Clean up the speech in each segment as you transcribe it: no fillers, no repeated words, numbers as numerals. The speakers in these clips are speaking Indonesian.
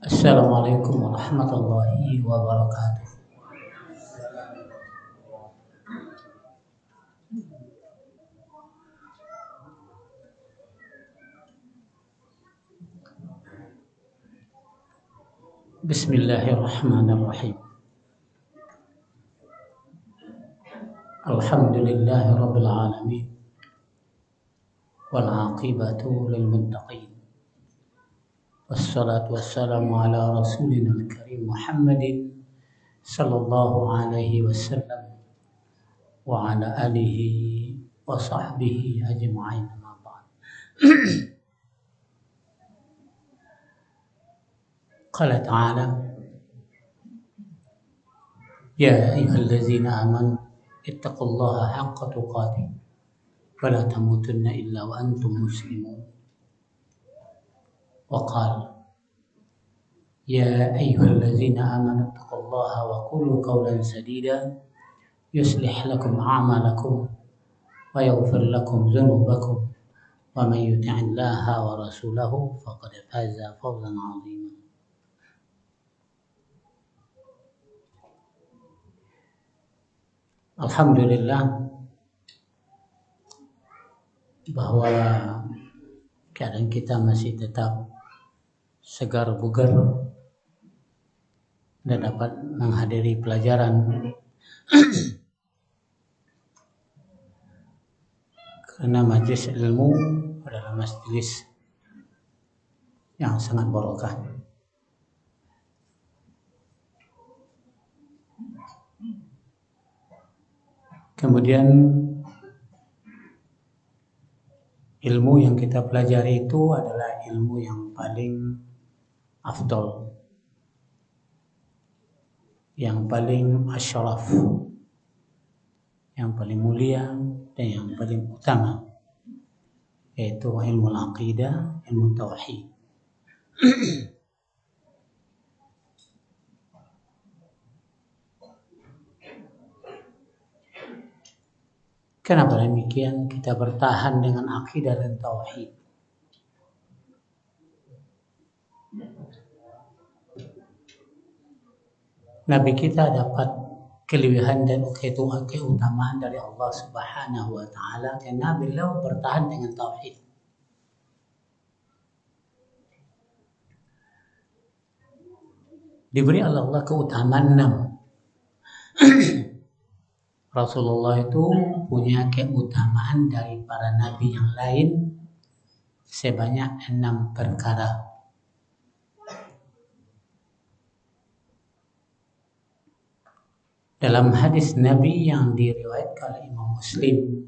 Assalamualaikum warahmatullahi wabarakatuh. Bismillahirrahmanirrahim. Alhamdulillahirabbil alamin. Wal 'aqibatu lil muttaqin. Wassalatu wassalamu ala rasulina al-karim Muhammadin sallallahu alaihi wasallam wa ala alihi wa sahbihi ajma'in, amma ba'd. Qala ta'ala ya ayyuhallazina amanu ittaqullaha haqqa tuqatih wa la tamutunna illa wa antum muslimun. Wa qala ya ayyuhallazina amanu ittaqullaha wa qulu qawlan sadida yuslih lakum a'malakum wa yaghfir lakum dhunubakum wa man yuti'illaha wa rasulahu faqad faza fawzan 'azima. Alhamdulillah bahwa keadaan kita masih tetap segar bugar dan dapat menghadiri pelajaran karena majelis ilmu adalah majelis yang sangat barokah. Kemudian ilmu yang kita pelajari itu adalah ilmu yang paling afdal, yang paling asyraf, yang paling mulia dan yang paling utama, yaitu ilmu aqidah, ilmu tauhid. Kenapa demikian? Kita bertahan dengan akidah dan tauhid. Nabi kita dapat kelebihan dan keutamaan dari Allah Subhanahu wa taala karena beliau bertahan dengan tauhid. Diberi oleh Allah keutamaan 6. Rasulullah itu punya keutamaan dari para nabi yang lain sebanyak 6 perkara. Dalam hadis Nabi yang diriwayatkan oleh Imam Muslim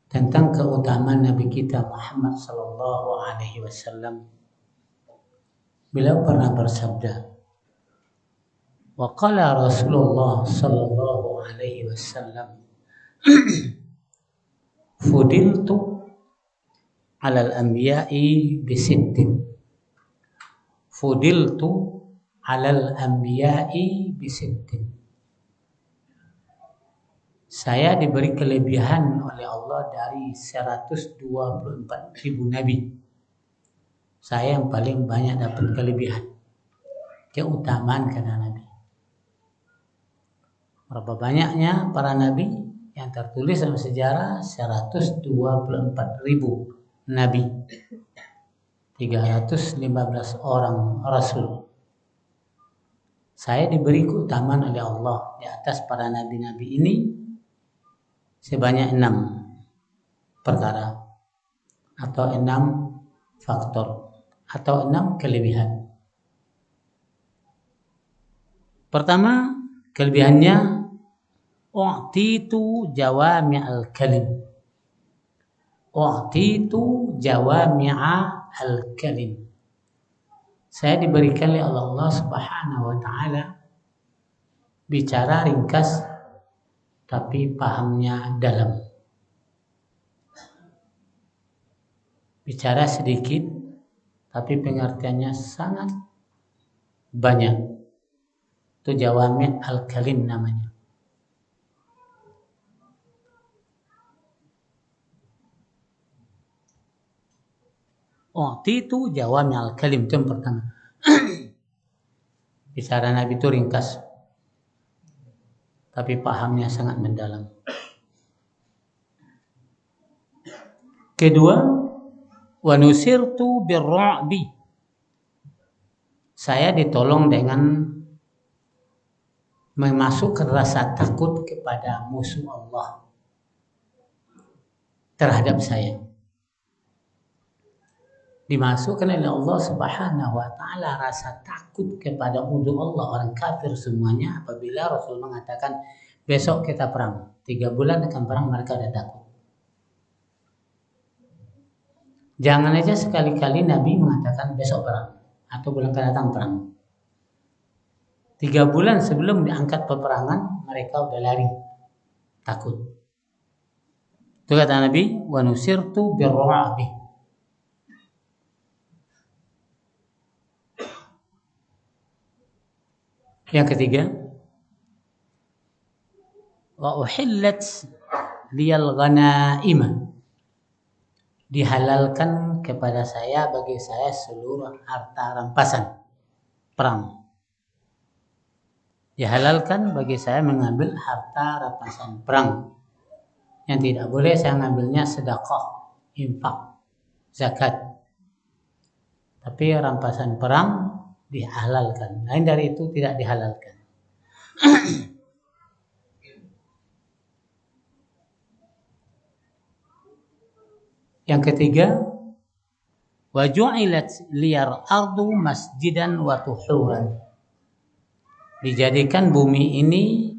tentang keutamaan Nabi kita Muhammad sallallahu alaihi wasallam, beliau pernah bersabda, wa qala Rasulullah sallallahu alaihi wasallam fudiltu 'alal anbiya'i bisittin. Fudiltu 'alal anbiya'i bisittin. Saya diberi kelebihan oleh Allah dari 124.000 nabi saya yang paling banyak dapat kelebihan, keutamaan kata Nabi. Berapa banyaknya para nabi yang tertulis dalam sejarah? 124.000 nabi, 315 orang rasul. Saya diberi keutamaan oleh Allah di atas para nabi-nabi ini sebanyak 6 perkara atau 6 faktor atau 6 kelebihan. Pertama, kelebihannya u'titu jawami'al kalim. U'titu jawami'al kalim. Saya diberikan oleh Allah Subhanahu wa taala bicara ringkas tapi pahamnya dalam. Bicara sedikit tapi pengertiannya sangat banyak. Itu jawami' al-kalim namanya. Itu jawami' al-kalim itu yang pertama. Bicara Nabi itu ringkas tapi pahamnya sangat mendalam. Kedua, wa nusirtu birru'bi. Saya ditolong dengan memasukkan rasa takut kepada musuh Allah terhadap saya. Dimasukkan oleh Allah Subhanahu wa taala rasa takut kepada musuh Allah, orang kafir semuanya. Apabila Rasul mengatakan besok kita perang, 3 bulan akan perang, mereka ada takut. Jangan aja sekali-kali Nabi mengatakan besok perang atau bulan akan datang perang. 3 bulan sebelum diangkat peperangan mereka udah lari, takut. Itu kata Nabi, wa nusirtu birru'bi. Yang ketiga, wa uhillat liyal ghanaimah. Dihalalkan kepada saya, bagi saya seluruh harta rampasan perang. Dihalalkan bagi saya mengambil harta rampasan perang. Yang tidak boleh saya ngambilnya sedekah, infak, zakat. Tapi rampasan perang dihalalkan. Lain dari itu tidak dihalalkan. Yang ketiga, wa ju'ilat liyar ardu masjidan wa tuhuran. Dijadikan bumi ini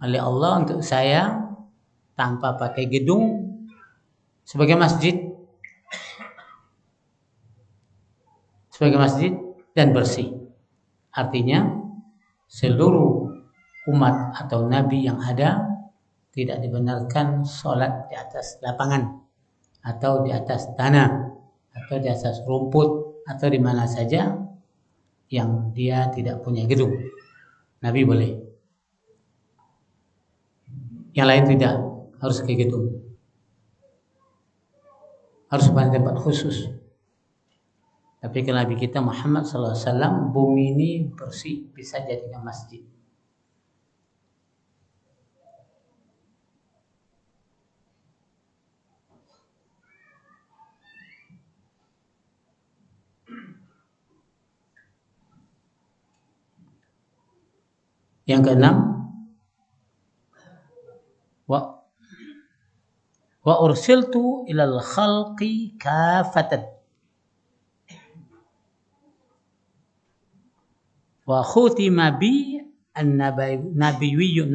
oleh Allah untuk saya tanpa pakai gedung sebagai masjid. Sebagai masjid dan bersih. Artinya seluruh umat atau nabi yang ada tidak dibenarkan sholat di atas lapangan atau di atas tanah atau di atas rumput atau di mana saja yang dia tidak punya gedung. Nabi boleh. Yang lain tidak, harus ke gedung. Harus pada tempat khusus. Tapi kalau Nabi kita Muhammad SAW, bumi ini bersih, bisa jadikan masjid. Yang keenam, wa ursiltu ilal khalqi kafatan. Wa khutima bi an-nabawiyyun.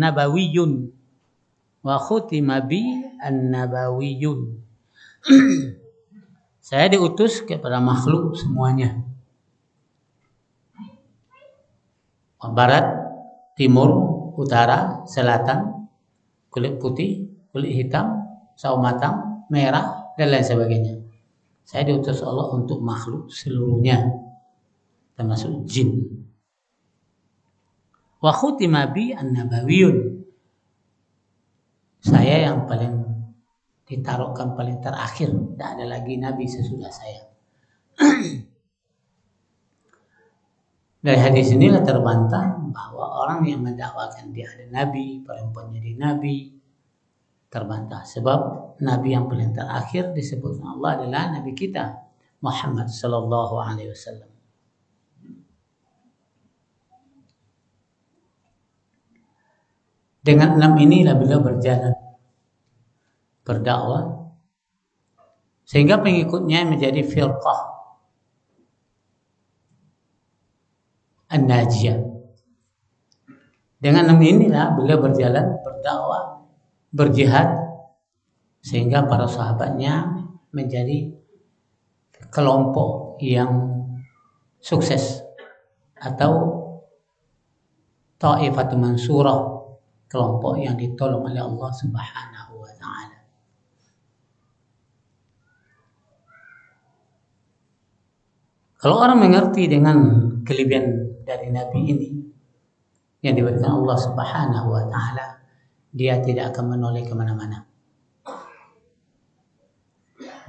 Wa khutima bi an-nabawiyyun. Saya diutus kepada makhluk semuanya. Barat, timur, utara, selatan, kulit putih, kulit hitam, sawo matang, merah, dan lain sebagainya. Saya diutus Allah untuk makhluk seluruhnya, termasuk jin. Wa khutima bi an-nabawiyyun. Saya yang paling ditaruhkan paling terakhir, tidak ada lagi nabi sesudah saya. Dari hadis inilah terbantah bahwa orang yang mendakwakan dia ada nabi, perempuan jadi nabi, terbantah. Sebab nabi yang paling terakhir disebut Allah adalah nabi kita Muhammad sallallahu alaihi wasallam. Dengan 6 inilah beliau berjalan berdakwah sehingga pengikutnya menjadi firqah An-Najiyah. Dengan 6 inilah beliau berjalan berdakwah, berjihad sehingga para sahabatnya menjadi kelompok yang sukses atau Ta'ifatun Mansurah, kelompok yang ditolong oleh Allah Subhanahu wa taala. Kalau orang mengerti dengan kelebihan dari nabi ini yang diberikan Allah Subhanahu wa taala, dia tidak akan menoleh kemana-mana.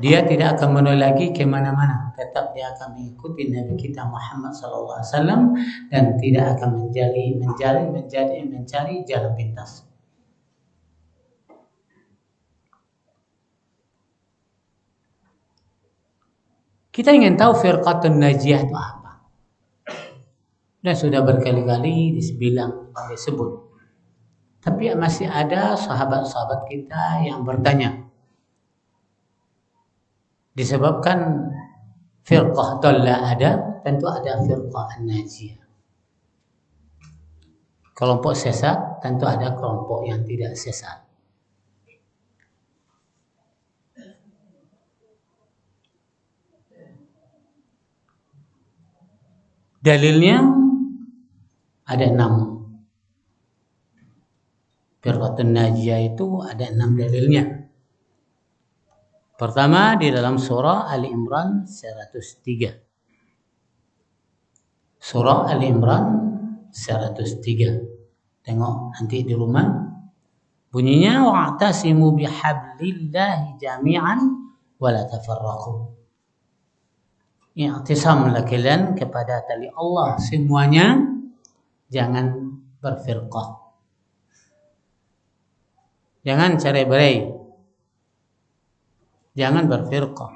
Dia tidak akan menoleh lagi kemana-mana. Tetap dia akan mengikuti Nabi kita Muhammad SAW dan tidak akan mencari jalan pintas. Kita ingin tahu firqatun najiyah itu apa. Dan sudah berkali-kali disebut. Tapi masih ada sahabat-sahabat kita yang bertanya. Disebabkan firqah dhallah ada, tentu ada firqah an-najiyah. Kelompok sesat, tentu ada kelompok yang tidak sesat. Dalilnya ada 6. Firqatun najiyah itu ada 6 dalilnya. Pertama di dalam surah Ali Imran 103. Surah Ali Imran 103. Tengok nanti di rumah. Bunyinya wa'tasimu bihablillahi jami'an wa la tafarraqu. I'tisamlah kalian kepada tali Allah semuanya, jangan berfirqah. Jangan cerai-berai. Jangan berfirqah.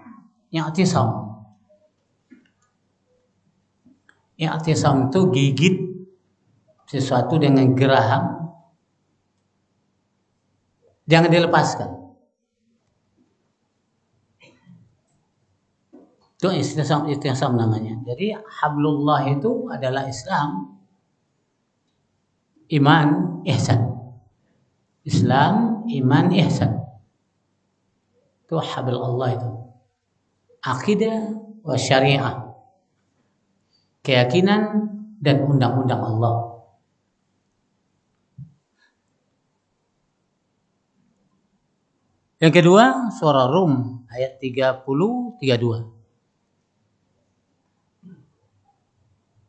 I'tisam. I'tisam itu gigit sesuatu dengan geraham. Jangan dilepaskan. Itu i'tisam namanya. Jadi hablullah itu adalah Islam, iman, ihsan. Islam, iman, ihsan. Itu hablul Allah itu. Akidah wa syariah. Keyakinan dan undang-undang Allah. Yang kedua, surah Rum ayat 30-32.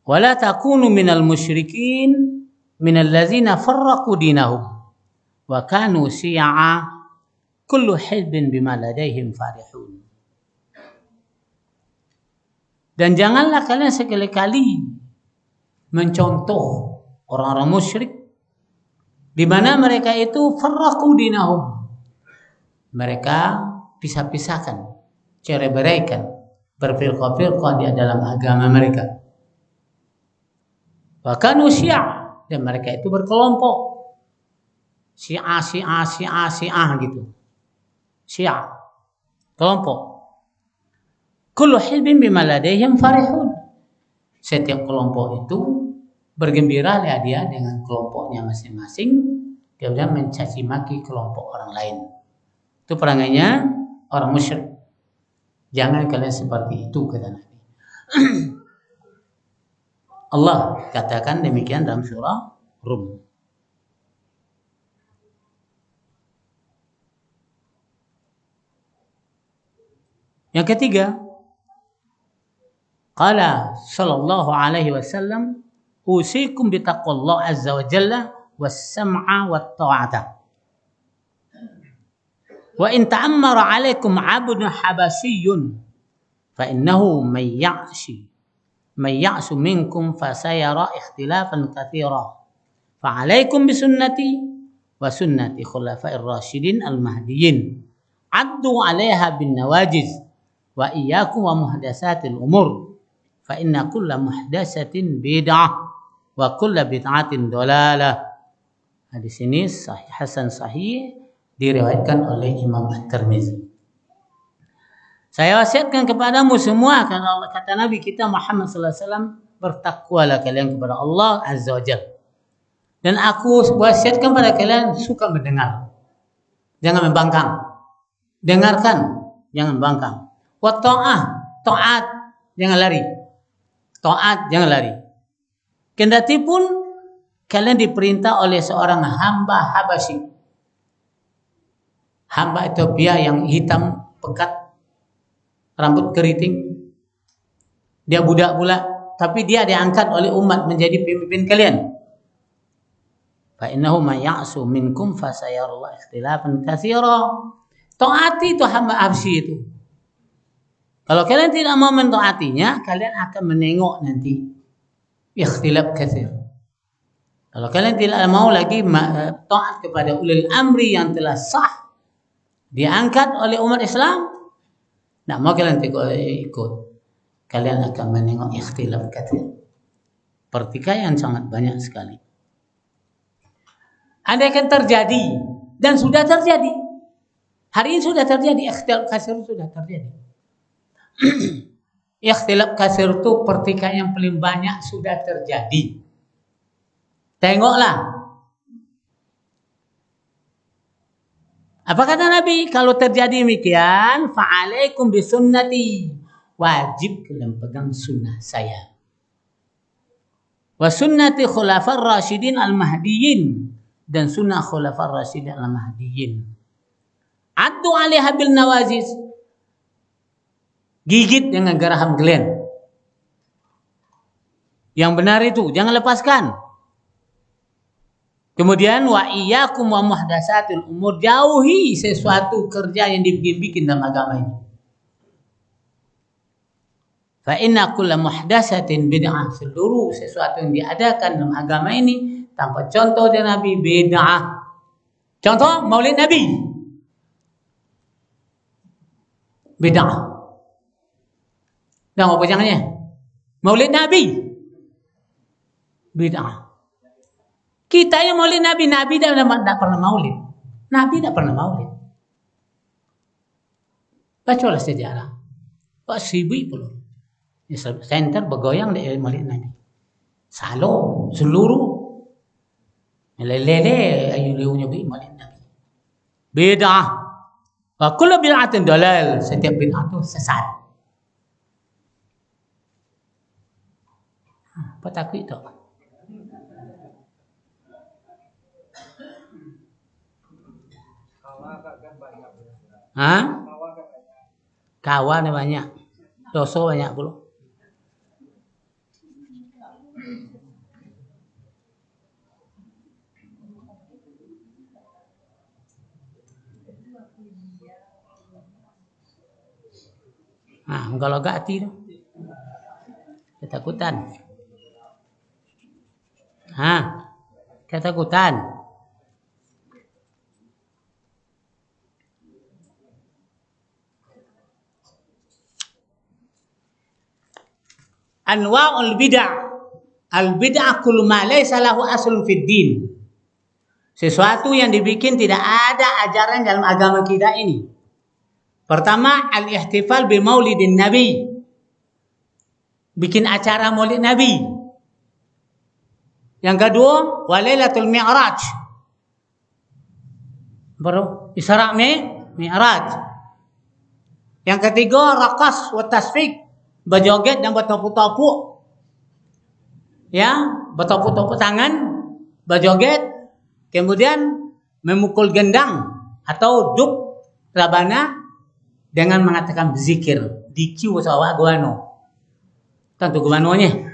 Wala takunu minal musyrikin minal ladzina farraqu dinahum wa kanu syi'a kullu hizbin bima ladaihim farihun. Dan janganlah kalian sekali-kali mencontoh orang-orang musyrik di mana mereka itu farraqu dinahum. Mereka pisah-pisahkan, cerai-beraikan, berfirqah-firqah di dalam agama mereka. Wa kanu syi'a, dan mereka itu berkelompok. Syiah gitu. Syiah, kelompok. Kullu hizbin bima ladaihim farihun. Setiap kelompok itu bergembiralah dia dengan kelompoknya masing-masing, kemudian mencaci maki kelompok orang lain. Itu perangainya orang musyrik. Jangan kalian seperti itu, kata Nabi. Allah katakan demikian dalam surah Rum. Yang ketiga, qala sallallahu alaihi wasallam, usikum bitaqwallah azza wa jalla was-sam'a wat-ta'ata. Wa in ta'ammara 'alaikum 'abdun habasyun fa innahu may ya'su minkum fasayara ikhtilafan katsira. Fa 'alaikum bisunnati wa sunnati khulafa'ir rasyidin al-mahdiyyin. Addu 'alaiha bin nawajiz wa iyyakum wa muhdatsatil umur. Fa inna kulla muhdatsatin bid'ah wa kulla bid'atin dhalalah. Hadis ini sahih, hasan sahih, diriwayatkan oleh Imam At-Tirmizi. Saya wasiatkan kepadamu semua, karena Allah, kata Nabi kita Muhammad sallallahu alaihi wasallam, bertakwalah kalian kepada Allah Azza wa Jalla. Dan aku wasiatkan pada kalian suka mendengar, jangan membangkang. Dengarkan, jangan membangkang. Wa taat, jangan lari. Taat, jangan lari. Kendati pun kalian diperintah oleh seorang hamba Habasyi. Hamba Ethiopia yang hitam pekat, rambut keriting. Dia budak pula, tapi dia diangkat oleh umat menjadi pemimpin kalian. Fa innahu may ya'su minkum fasayarallahu ikhtilafan katsira. Taati itu hamba Habasyi itu. Kalau kalian tidak mau mentaatinya, kalian akan menengok nanti ikhtilaf katsir. Kalau kalian tidak mau lagi taat kepada ulil amri yang telah sah diangkat oleh umat Islam, nak mau kalian ikut, kalian akan menengok ikhtilaf katsir, pertikaian sangat banyak sekali. Ada akan terjadi dan sudah terjadi. Hari ini sudah terjadi ikhtilaf katsir, sudah terjadi. Ikhtilaf katsir itu pertikaian yang paling banyak sudah terjadi. Tengoklah. Apa kata Nabi? Kalau terjadi demikian, fa'alaikum bisunnati. Wajib kalian pegang sunnah saya. Wa sunnati khulafar rasyidin al-mahdiyyin. Dan sunnah khulafar rasyidin al-mahdiyyin. Addu 'alaiha bil nawaziz. Gigit dengan geraham glen. Yang benar itu, jangan lepaskan. Kemudian wa iyyakum wa muhdatsatil umur, jauhi sesuatu kerja yang dibikin dalam agama ini. Fa inna kulla muhdatsatin bid'ah, seluruh sesuatu yang diadakan dalam agama ini tanpa contoh dari Nabi bid'ah. Contoh Maulid Nabi. Bid'ah. Dan apa jangannya? Maulid Nabi. Bid'ah. Kita yang maulid Nabi tidak pernah maulid. Nabi tidak pernah maulid. Bacalah sejarah. Pak Sibi pun. Center bergoyang di maulid Nabi. Salo, seluruh. Lele, ayu leunya bi maulid Nabi. Bid'ah. Wa kullu bid'atin dalal. Setiap bid'ah itu sesat. Apa takut itu? Hah? Kawan banyak, dosa banyak pula. Kalau gak hati tu, ketakutan. Ketakutan. Anwa'ul bid'ah. Al-bid'ah kullu ma laysa lahu aslun fid din. Sesuatu yang dibikin tidak ada ajaran dalam agama kita ini. Pertama, al-ihtifal bi maulidin nabi. Bikin acara maulid Nabi. Yang kedua, walailatul mi'raj. Baru Isra' Mi'raj. Yang ketiga, raqas wa tasfiq. Berjoget dan bertepuk-tepuk. Ya, bertepuk-tepuk tangan, berjoget, kemudian memukul gendang atau duk rabana dengan mengatakan zikir. Dikiu sawa guano. Tentu guanonya.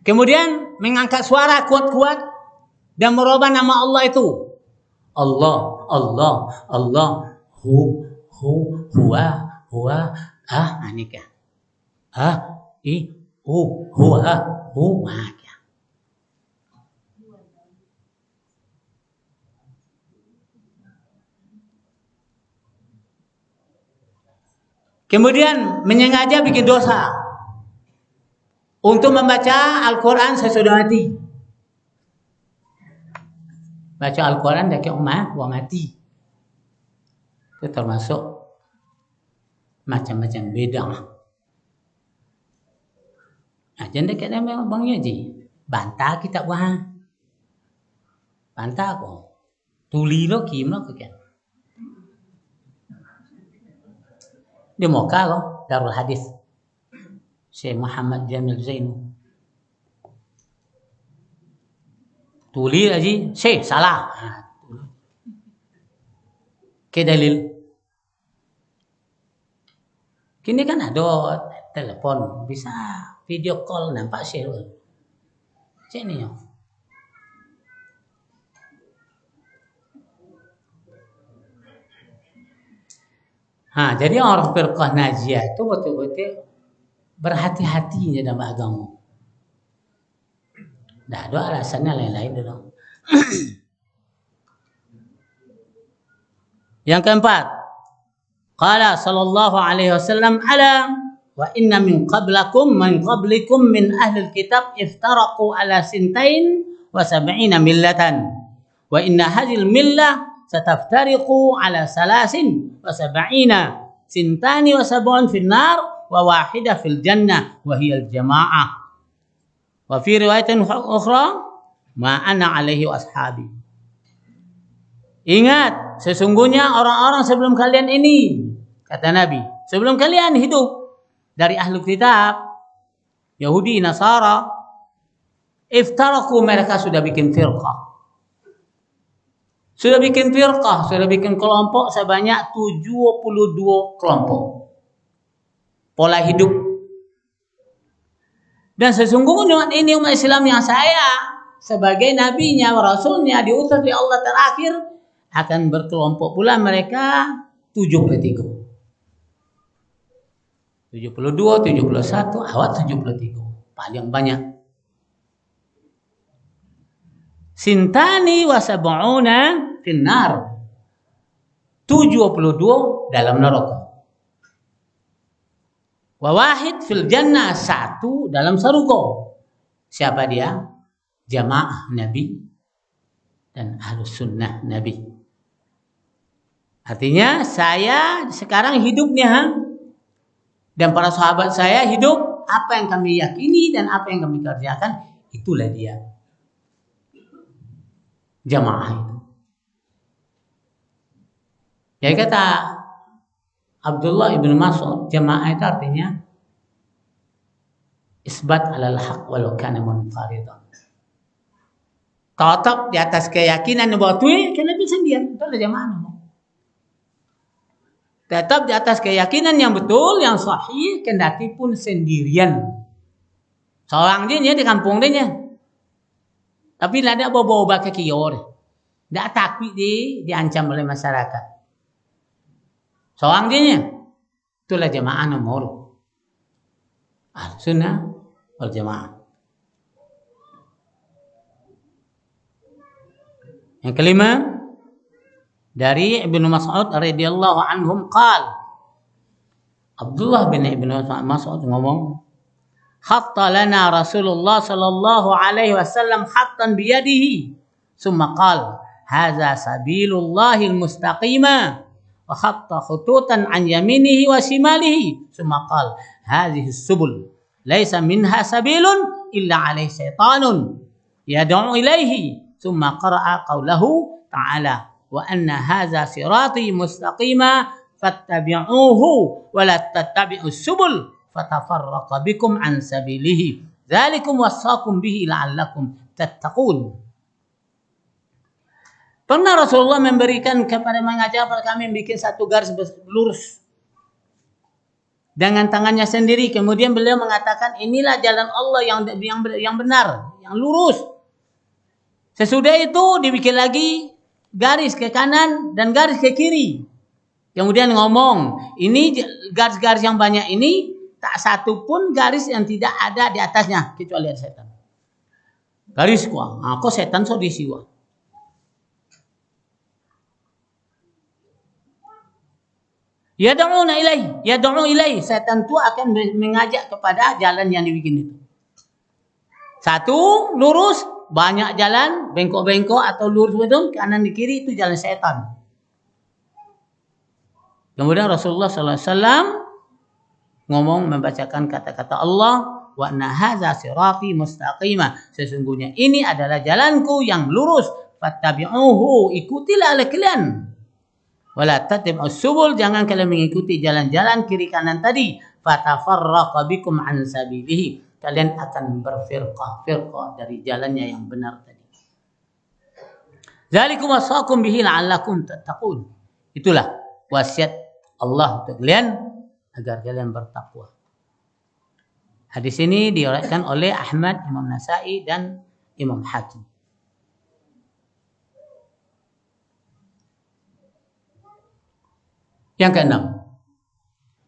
Kemudian mengangkat suara kuat-kuat dan merubah nama Allah itu. Allah, Allah, Allah, hu, huwa, ini kan. Huwa, kan. Kemudian menyengaja bikin dosa untuk membaca Al-Quran sesudah mati. Baca Al-Quran dari umat mati. Itu termasuk macam-macam bid'ah. Jadi kadang memang Bang Yaji bantah kita wah. Bantah kok. Tuli lo kim lo kan. Di Moka loh, Darul Hadis. Syekh Muhammad Jamil Zainu. Tuli aja, Syekh salah. Ke dalil. Kini kan ada telepon, bisa video call nampak Syekh. Cek ni yo. Jadi orang firqah Najiyah itu betul-betul berhati-hatinya dalam agama. Tidak ada alasannya lain-lain dong. Yang keempat, qala sallallahu alaihi wasallam ala wa inna min qablikum min ahli alkitab iftaraqu ala sintain wa sab'ina millatan wa inna hadhil millah sataftariqu ala salasin wa sab'ina sintani wa sab'un fil nar wa wahida fil jannah wa hiya al jamaah wa fi riwayatin ukhra ma ana alaihi wa ashabi. Ingat, sesungguhnya orang-orang sebelum kalian ini, kata Nabi, sebelum kalian hidup dari ahli kitab Yahudi Nasara, iftaraku, mereka sudah bikin firqah. Sudah bikin firqah, sudah bikin kelompok sebanyak 72 kelompok. Pola hidup. Dan sesungguhnya ini umat Islam yang saya sebagai nabinya, rasulnya, diutus oleh Allah terakhir, akan berkelompok pula mereka 73. 72, 71, awat 73. Paling banyak. Sintani wa sab'una finnar. 72 dalam neraka. Wa wahid fil jannah, 1 dalam surga. Siapa dia? Jamaah Nabi dan Ahlus Sunnah Nabi. Artinya saya sekarang hidupnya dan para sahabat saya hidup apa yang kami yakini dan apa yang kami kerjakan, itulah dia. Jamaah itu. Jadi kata Abdullah ibn Mas'ud, jamaah itu artinya isbat alal haq walau kana munfaridan. Tetap di atas keyakinan batil, kena sendirian. Itu adalah jamaah. Tetap di atas keyakinan yang betul, yang sahih, kendati pun sendirian. Seorang dia di kampung dia. Tapi tidak ada bawa-bawa ke kior. Tidak takut dia diancam oleh masyarakat. Seorang dia. Itulah jamaah nomor Ahlussunnah wal Jamaah. Yang kelima, dari Ibnu Mas'ud radhiyallahu anhum qal, Abdullah bin Ibnu Mas'ud ngomong, khatta lana Rasulullah sallallahu alaihi wasallam khattan biyadihi summa qal hadza sabilullahil mustaqima wa khatta khututan an yaminihi wa shimalihi summa qal hadhihi subul laisa minha sabilun illa alaihi syaitanun yad'u ilaihi summa qara'a qawlahu ta'ala wa anna hadza sirati mustaqima fattabi'uhu wa la tattabi'us subul fatafarraqa bikum an sabilihi dzalikum wasaqum bihi la'allakum tattaqun. Pernah Rasulullah memberikan kepada mengajar kepada kami bikin satu garis lurus dengan tangannya sendiri, kemudian beliau mengatakan inilah jalan Allah yang benar, yang lurus. Sesudah itu dibikin lagi garis ke kanan dan garis ke kiri. Kemudian ngomong, ini garis-garis yang banyak ini tak satu pun garis yang tidak ada di atasnya kecuali ada setan. Garis kuah, kok setan so di siwa. Yad'u ilaih, setan itu akan mengajak kepada jalan yang dibikin itu. Satu, lurus, banyak jalan, bengkok-bengkok atau lurus betul, kanan di kiri itu jalan setan. Kemudian Rasulullah SAW ngomong membacakan kata-kata Allah, wa anna hadza sirati mustaqimah. Sesungguhnya ini adalah jalanku yang lurus. Fattabi'uhu, ikutilah oleh kalian. Wala tattabi'us subul, jangan kalian mengikuti jalan-jalan kiri kanan tadi. Fatafarraqa bikum an sabilihi. Kalian akan berfirqah dari jalannya yang benar tadi. Zalikum wasaqum bihi la'allakum tattaqun. Itulah wasiat Allah untuk kalian agar kalian bertakwa. Hadis ini diriwayatkan oleh Ahmad, Imam Nasa'i dan Imam Hakim. Yang keenam,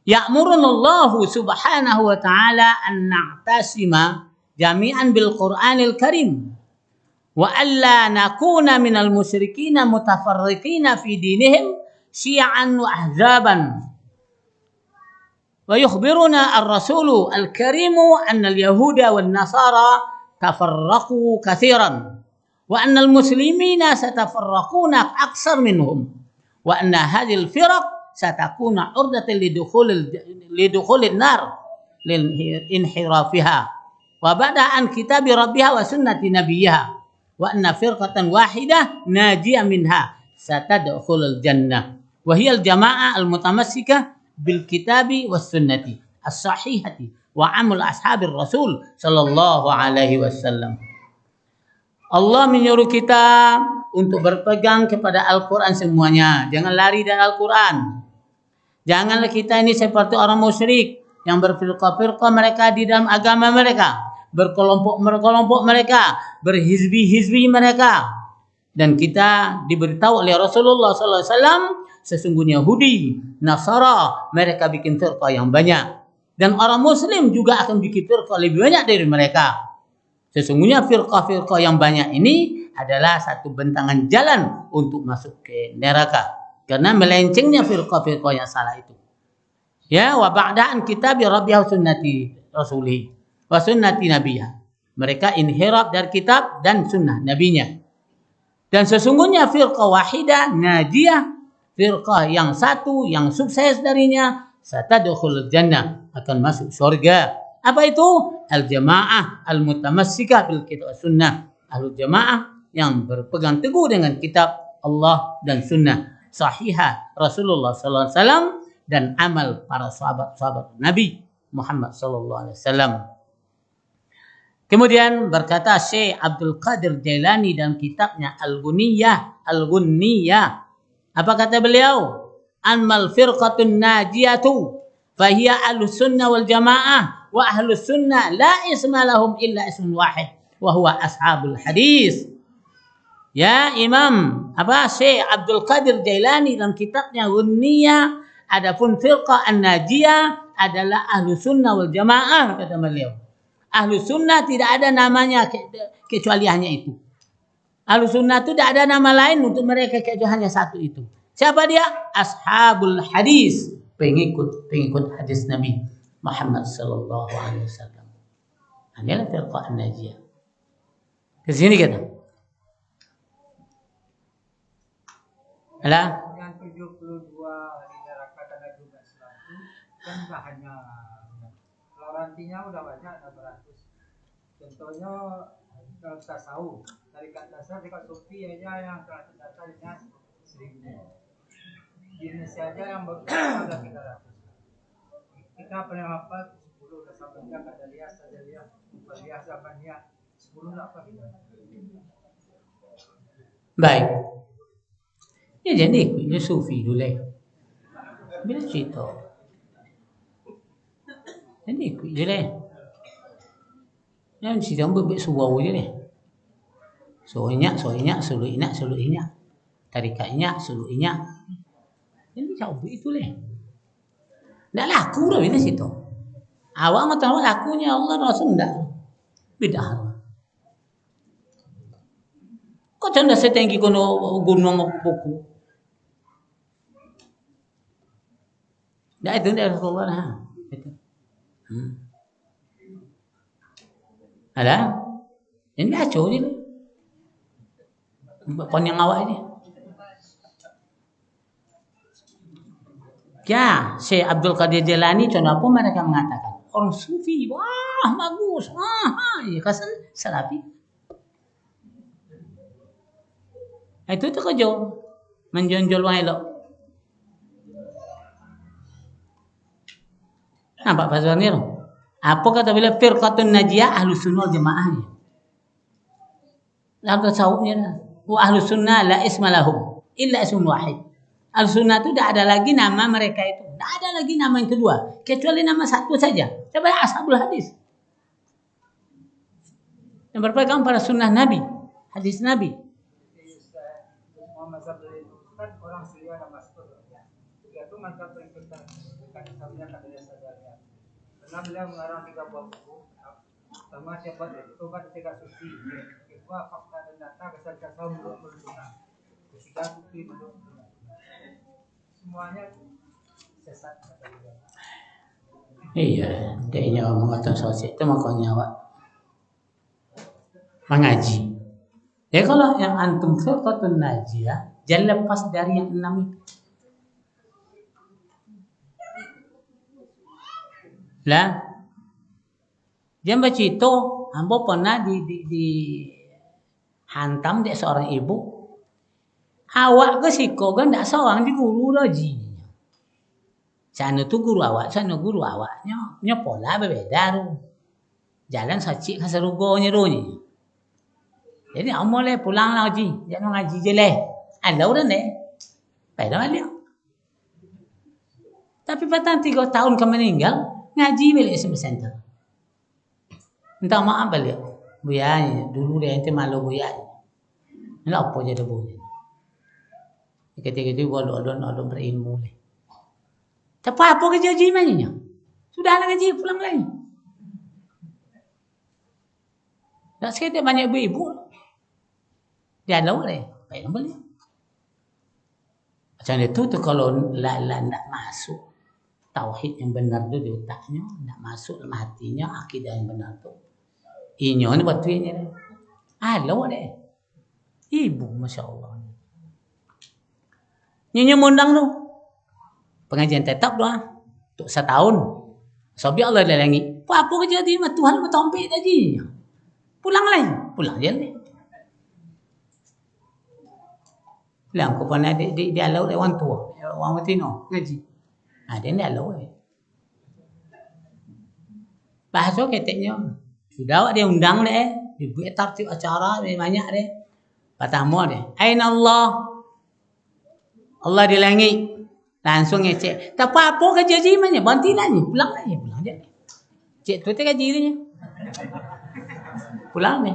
ya'murunallahu subhanahu wa ta'ala an na'tasima jami'an bil Qur'anil Karim wa alla nakuna minal musyrikina mutafarriqina fi dinihim syi'an wa ahzaban. Wa yukhbiruna ar-rasulu al-karimu anna al-yahuda wal nasara tafarraqu katsiran wa anna al-muslimina satafarraquna aksar minhum wa anna hadhihi al-firaq satakuna urdatan lidukhulin nar lil inhirafiha wa ba'da an kitabi rabbiha wa sunnati nabiyha wa anna firqatan wahidah najiyah minha satadkhulul jannah wa hiya al-jama'ah al-mutamassikah bil kitabi was sunnati as-sahihati wa amal ashabir rasul sallallahu alaihi wasallam. Allah menyuruh kita untuk berpegang kepada Al-Quran semuanya. Jangan lari dari Al-Quran. Janganlah kita ini seperti orang musyrik yang berfirqah-firqah mereka di dalam agama mereka, berkelompok-kelompok mereka, berhizbi-hizbi mereka. Dan kita diberitahu oleh Rasulullah SAW, sesungguhnya Yahudi, Nasara, mereka bikin firqah yang banyak. Dan orang Muslim juga akan bikin firqah lebih banyak dari mereka. Sesungguhnya firqah-firqah yang banyak ini adalah satu bentangan jalan untuk masuk ke neraka. Karena melencengnya firqah-firqah yang salah itu. Ya, wa ba'da'an kitabi rabbiha sunnati rasulih wa sunnati nabiyha. Mereka inhiraf dari kitab dan sunnah nabinya. Dan sesungguhnya firqah wahidah najiyah, firqah yang satu yang sukses darinya satadkhulul jannah, akan masuk surga. Apa itu? Al-jamaah al-mutamassikah bil kitab sunnah. Ahlul jamaah yang berpegang teguh dengan kitab Allah dan sunnah sahihah Rasulullah sallallahu alaihi wasallam dan amal para sahabat-sahabat Nabi Muhammad sallallahu alaihi wasallam. Kemudian berkata Syekh Abdul Qadir Jailani dalam kitabnya Al-Ghunniyah. Apa kata beliau? Anmal firqatun najiyatu fahiya ahlus sunnah wal jamaah wa ahlus sunnah la isma lahum illa ismun wahid wa huwa ashabul hadis. Ya Imam Syekh Abdul Qadir Jailani dalam kitabnya Ghunniyah, adapun firqah an-najiyah adalah ahlus sunnah wal jamaah, kata beliau. Ahlus sunnah tidak ada namanya kecuali hanya itu. Ahlus sunnah itu tidak ada nama lain untuk mereka kecuali hanya satu itu. Siapa dia? Ashabul hadis, pengikut hadis Nabi Muhammad sallallahu alaihi wasallam. Inilah firqah an-najiyah. Ke sini kita. Alah. Yang 72 hari neraka dan 12 itu kan bahannya toleransinya udah banyak, ada beratus. Contohnya dalam tasawuf, tarikat dasar dekat sufi aja yang terakhir dasarnya 1000. Di Indonesia aja yang bagus ada 300. Kita pernah apa 10 udah sampai ada lias saja lias, lias zamannya 10 apa kita. Baik. Ya jadi ikutnya sufi dulu. Bila cerita. Jadi ikut je lah. Yang sidang berbek surau je lah. So inyak, sulu inyak. Tarikat inyak, sulu inyak. Ini jauh itu leh. Nggak laku dah di situ. Awak mah tahu lakunya Allah Rasul enggak. Beda hal. Kok canda setinggi kono gunung buku. Nggak itu dari Rasulullah. Nah. Itu. Ada? Ini aco ni. Kon yang awak ini. Ya, Syekh Abdul Qadir Jailani contoh apa mereka mengatakan? Orang sufi, wah bagus, ya kasan salafi. Itu tu kerja menjonjol wang elok. Nampak pasal ni tu? Apa kata bila firqatun najiyah ahlus sunnah jamaah ni? Dalam tasawufnya dah. Wa ahlus sunnah la isma lahum illa ismun wahid. Al-Sunnah itu tidak ada lagi nama mereka itu. Tidak ada lagi nama yang kedua. Kecuali nama satu saja. Coba Ashabul Hadis. Yang berpegang pada sunnah Nabi. Hadis Nabi. Muhammad Sabri itu kan orang Syria nama sekolah. Dia itu mantap pengikutan kitabnya katanya sadarnya. Karena beliau mengarang 3 buah buku. Sama siapa itu kan tiga suci. Kedua fakta dan data kesan kaum menurut sunnah. Ketiga bukti menurut sunnah. Semuanya sesat. Iya, dia mengatakan sosial itu makanya awak mengaji. Ya kalau yang antum firqatun najiyah, jangan lepas dari yang 6 itu. Lah, dia baca itu, ambo pernah di hantam dek seorang ibu. Awak ke siko kan tak seorang di guru lagi. Sana tu guru awak, sana guru awaknya. Nya pola berbeda tu. Jalan sacik ke serugonya tu ni. Jadi ambo le pulang lagi. Jangan ngaji je le. Ada udah ne. Pada balik. Tapi patang 3 tahun ke meninggal, ngaji balik SM Center. Minta maaf balik. Buyanya, dulu dia ente malu buyanya. Ini apa jadi bunyi. Ketika itu ada berilmu ni. Tapi apa kerja jimannya? Sudah lah ngaji pulang lagi. Tak sekali banyak ibu-ibu. Dia ada boleh. Baik boleh. Macam itu tu kalau tak masuk tauhid yang benar tu di otaknya, tak masuk dalam hatinya akidah yang benar tu. Inyo ni batunya ni. Ada boleh. Ibu masya-Allah. Nyanyi mundang tu. Pengajian tetap doa. Untuk 1 tahun. Sobi Allah dah langit. Apa kerja dia? Tuhan bertompik tadi. Pulang lagi. Pulang je ni. Pulang aku pernah dia laut orang tua. Orang Tino ngaji. Dia ni laut. Bahasa keteknya. Sudah awak dia undang dia. Dia buat tartib acara. Dia banyak dia. Pertama dia. Aina Allah. Allah di langit. Langsung ngecek. Tak apa-apa kerja jimannya. Bantilah ni. Pulang lagi. Pulang je. Cik tu tak dirinya. Pulang ni.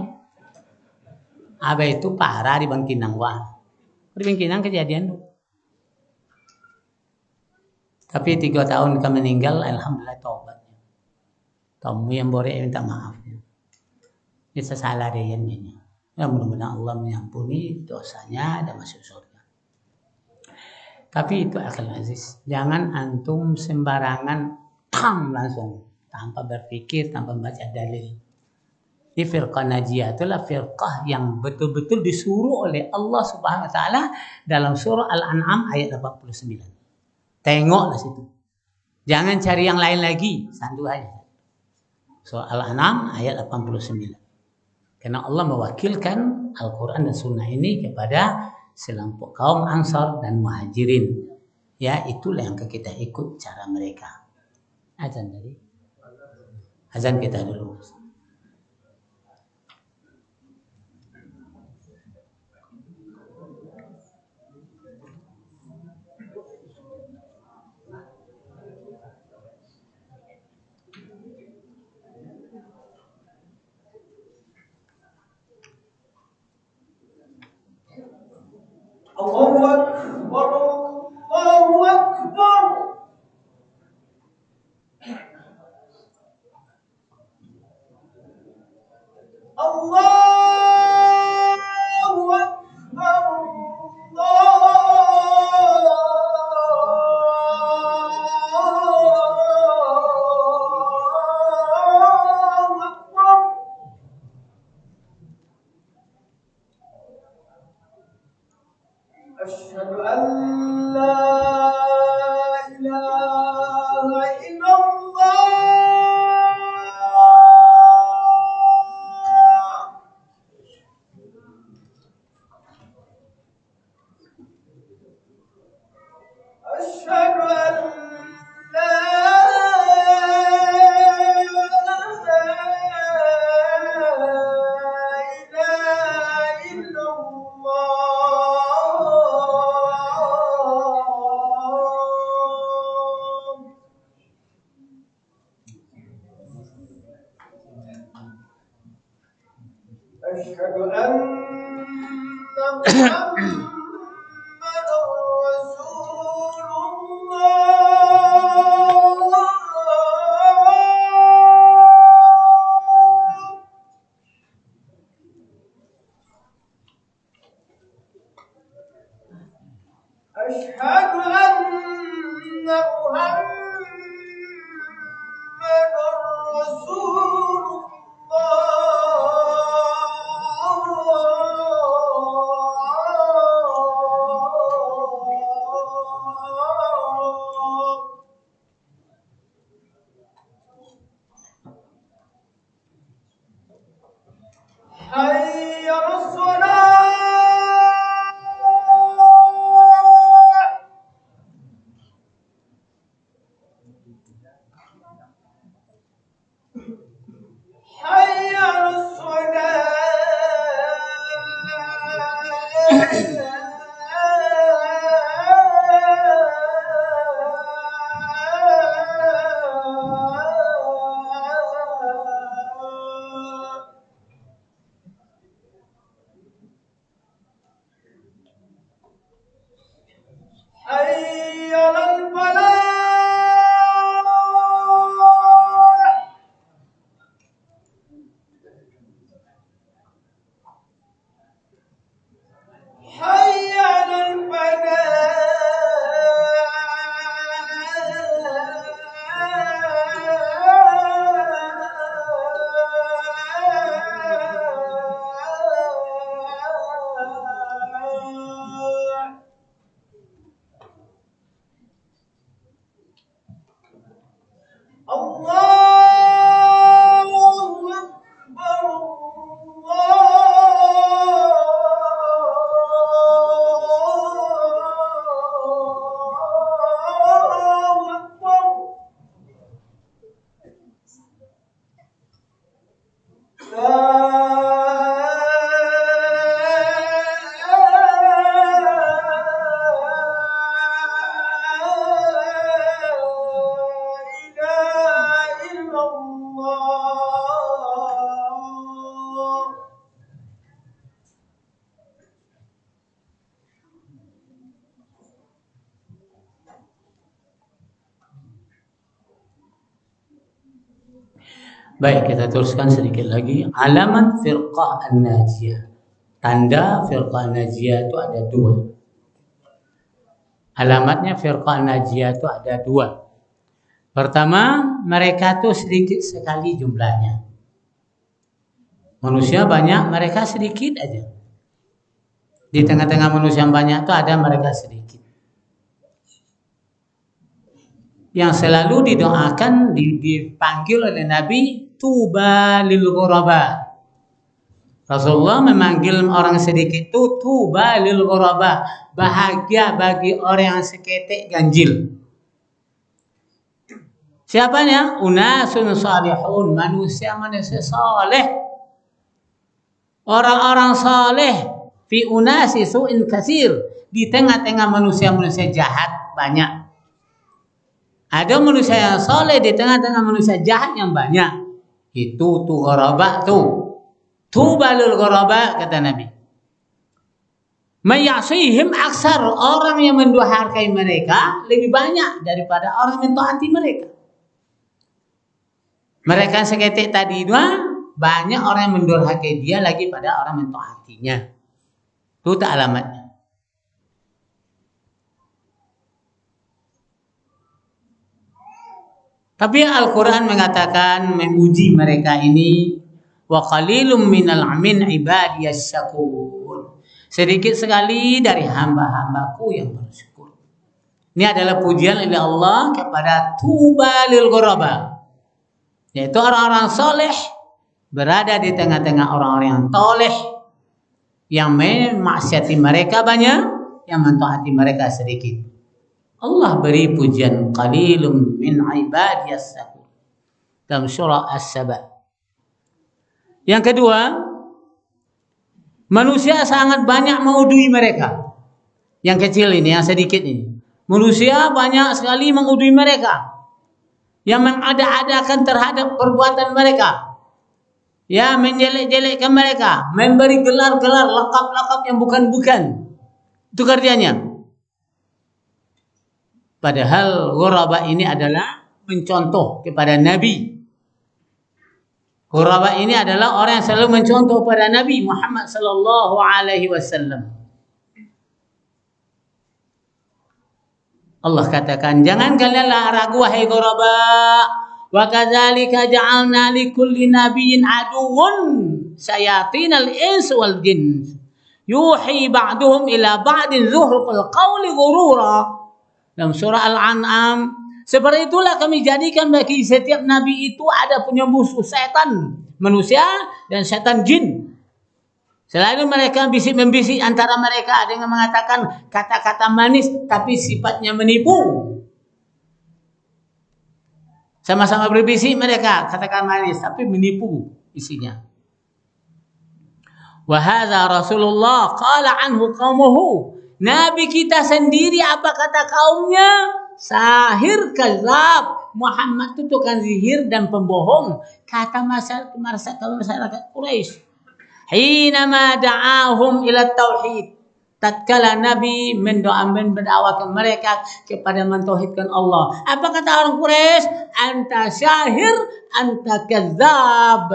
Habis itu parah di Bangkinang. Wah. Di Bangkinang kejadian tu. Tapi 3 tahun ke meninggal. Alhamdulillah taubatnya. Tamu yang boleh minta maaf. Dia salah dia yang ini. Ya mudah-mudahan Allah mengampuni dosanya dan masuk surga. Tapi itu akal aziz. Jangan antum sembarangan langsung tanpa berpikir, tanpa baca dalil. Di firqah najiyah itulah firqah yang betul-betul disuruh oleh Allah Subhanahu wa taala dalam surah Al-An'am ayat 89. Tengoklah situ. Jangan cari yang lain lagi, satu aja. Surah Al-An'am ayat 89. Karena Allah mewakilkan Al-Qur'an dan Sunnah ini kepada selampau kaum Ansar dan Muhajirin. Ya, itulah yang kita ikut cara mereka. Azan tadi. Azan kita dulu. الله أكبر الله أكبر Allahu Akbar. أشهد أن لا إله إلا الله. أشهد أن لا إله إلا الله. أشهد أن محمدا رسول الله. أشهد أن محمدا رسول الله. حي على الصلاة. حي على الصلاة. حي على الفلاح. حي على الفلاح. الله أكبر. الله أكبر. لا إله إلا الله. Baik, kita teruskan sedikit lagi. Alamat firqah an-najiyah. Tanda firqah an-najiyah itu ada dua. Alamatnya firqah an-najiyah itu ada dua. Pertama, mereka itu sedikit sekali jumlahnya. Manusia banyak, mereka sedikit aja. Di tengah-tengah manusia yang banyak itu ada mereka sedikit. Yang selalu didoakan, dipanggil oleh Nabi, tuba lil ghuraba. Rasulullah memanggil orang sedikit itu tuba lil ghuraba, bahagia bagi orang yang seketek ganjil. Siapanya? Unasun salihun, manusia-manusia saleh. Orang-orang saleh fi unasi su'in katsir, di tengah-tengah manusia-manusia jahat banyak. Ada manusia yang soleh di tengah-tengah manusia jahat yang banyak. Itu tu ghuraba tu. Tubalul ghuraba kata Nabi. Mayasihim aksar, orang yang menduhakai mereka lebih banyak daripada orang yang mentaati mereka. Mereka seketik tadi dua banyak orang yang mendurhakai dia lagi pada orang mentaatinya. Itu tak alamatnya. Tapi Al-Quran mengatakan memuji mereka ini, wa qalilum minal min ibadiyas syakur. Sedikit sekali dari hamba-hambaku yang bersyukur. Ini adalah pujian oleh Allah kepada tuba lil ghuraba, yaitu orang-orang soleh berada di tengah-tengah orang-orang yang toleh, yang memaksiati mereka banyak, yang mentaati mereka sedikit. Allah beri pujian qalilum min ibadiyas syakur dalam surah As-Saba. Yang kedua, manusia sangat banyak mengudui mereka. Yang kecil ini, yang sedikit ini. Manusia banyak sekali mengudui mereka, yang mengada-adakan terhadap perbuatan mereka, ya, menjelek-jelekkan mereka, memberi gelar-gelar, lakap-lakap yang bukan-bukan. Itu kerjanya. Padahal ghuraba ini adalah mencontoh kepada Nabi. Ghuraba ini adalah orang yang selalu mencontoh pada Nabi Muhammad sallallahu alaihi wasallam. Allah katakan, jangan kalianlah ragu wahai ghuraba. Wa kadzalika ja'alna likulli nabiyyin aduwwun syayatinal ins wal jin yuhi ba'duhum ila ba'din zuhrufal qawli ghurura. Dalam surah Al-An'am, seperti itulah kami jadikan bagi setiap nabi itu ada punya musuh, setan manusia dan setan jin. Selalu mereka bisik-membisik antara mereka dengan mengatakan kata-kata manis tapi sifatnya menipu. Sama-sama berbisik mereka katakan manis tapi menipu isinya. Wa hadza Rasulullah qala anhu qaumuhu. Nabi kita sendiri apa kata kaumnya? Sahir, kadzab. Muhammad itu tukang sihir dan pembohong. Kata masyarakat Quraisy. Hinama da'ahum ila tauhid. Tatkala Nabi mendakwakan mereka kepada mentauhidkan Allah. Apa kata orang Quraisy? Anta syahir, anta kadzab.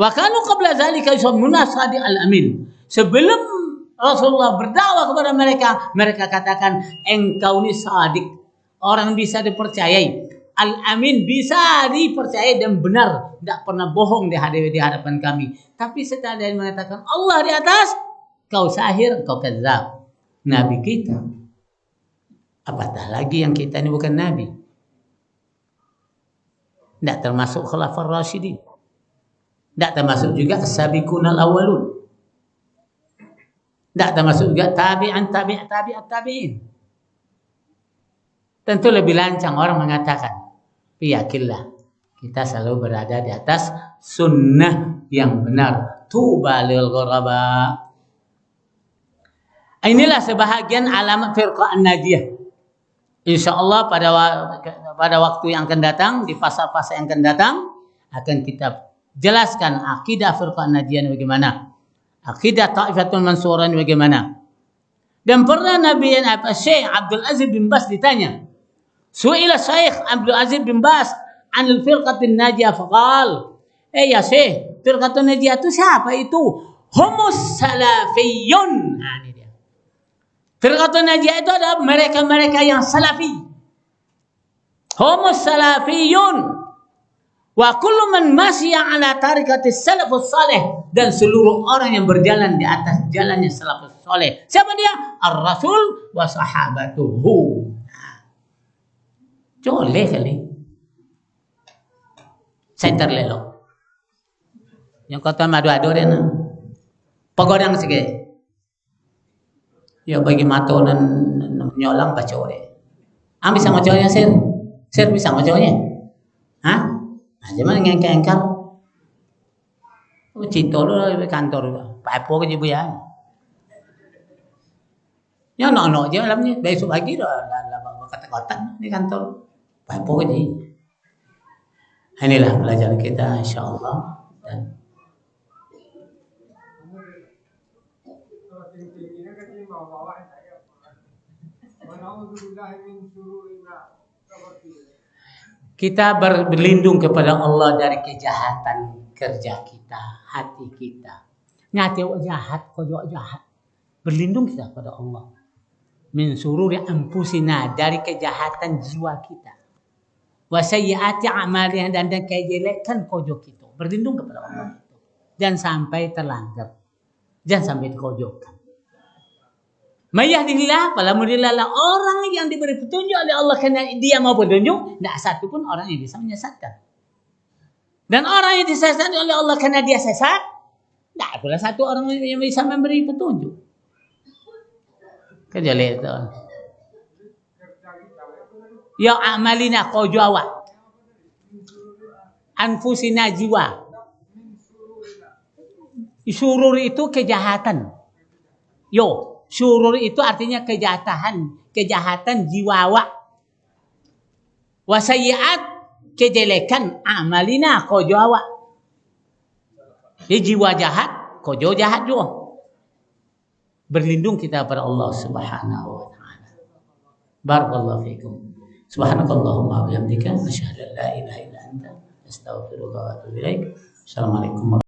Wa kanu qabla dzalika yusammuna sadiq al-amin. Sebelum Rasulullah berdakwah kepada mereka, mereka katakan engkau ni sadik, orang bisa dipercayai, al-amin, bisa dipercayai dan benar, tidak pernah bohong di hadapan kami. Tapi setelah dia mengatakan Allah di atas, kau sahir, kau kadzab. Nabi kita, apatah lagi yang kita ini bukan nabi, tidak termasuk khulafar rasyidin, tidak termasuk juga as-sabiqun al-awwalun, tidak termasuk juga tabi'in. Tentu lebih lancang orang mengatakan, yakinlah kita selalu berada di atas sunnah yang benar. Tuba lil ghuraba. Inilah sebahagian alamat firqah an-najiyah. Insyaallah pada waktu yang akan datang, di fasa-fasa yang akan datang, akan kita jelaskan akidah firqah an-najiyah bagaimana. Akidah Ta'ifatul Mansurah bagaimana? Dan pernah Nabi Syekh Abdul Aziz bin Bas ditanya. Su'ila Syekh Abdul Aziz bin Bas an al-firqatin najiyah faqal. Ya Syekh, firqatun najiyah itu siapa itu? Humus salafiyun. Nah, ini dia. Firqatun najiyah itu adalah mereka-mereka yang salafi. Humus salafiyun. Wa kullu man masya ala tariqatis salafus salih, dan seluruh orang yang berjalan di atas jalannya salafus salih. Siapa dia? Ar-Rasul wa sahabatuhu. Joleh kali. Center lelo. Yang kata madu-adu dia na. Pagodang sige. Ya bagi matonan nyolang baca ore. Bisa macamnya sir. Sir bisa macamnya. Hah? Jangan ngengkar. Cinta lu di kantor. Papo ke jibu ya. Ya no je alam ni. Besok pagi dah kata-kata di kantor. Papo ke ji. Inilah pelajaran kita insyaallah. Dan kita berlindung kepada Allah dari kejahatan kerja kita, hati kita. Nyati jahat, kojo jahat. Berlindung kita pada Allah. Min sururi anfusina, dari kejahatan jiwa kita. Wa sayyiati a'malina, dan kejelekan kojo kita. Berlindung kepada Allah. Jangan sampai terlanggar. Jangan sampai dikojokan. Mayyahdihillah, fala mudilla lahu. Orang yang diberi petunjuk oleh Allah karena dia mau petunjuk, tidak satu pun orang yang bisa menyesatkan. Dan orang yang disesatkan oleh Allah karena dia sesat, tidak pula satu orang yang bisa memberi petunjuk. Kecuali itu. Ya amalina kojawa. Anfusina jiwa. Surur itu kejahatan. Surur itu artinya kejahatan jiwawa. Wasayyiat, kejelekan amalina kojawa. Jadi jiwa jahat, kojo jahat juga. Berlindung kita pada Allah Subhanahu wa taala. Barakallahu fiikum. Subhanakallahumma wa bihamdika asyhadu an la ilaha illa anta astaghfiruka wa atubu ilaik. Assalamualaikum.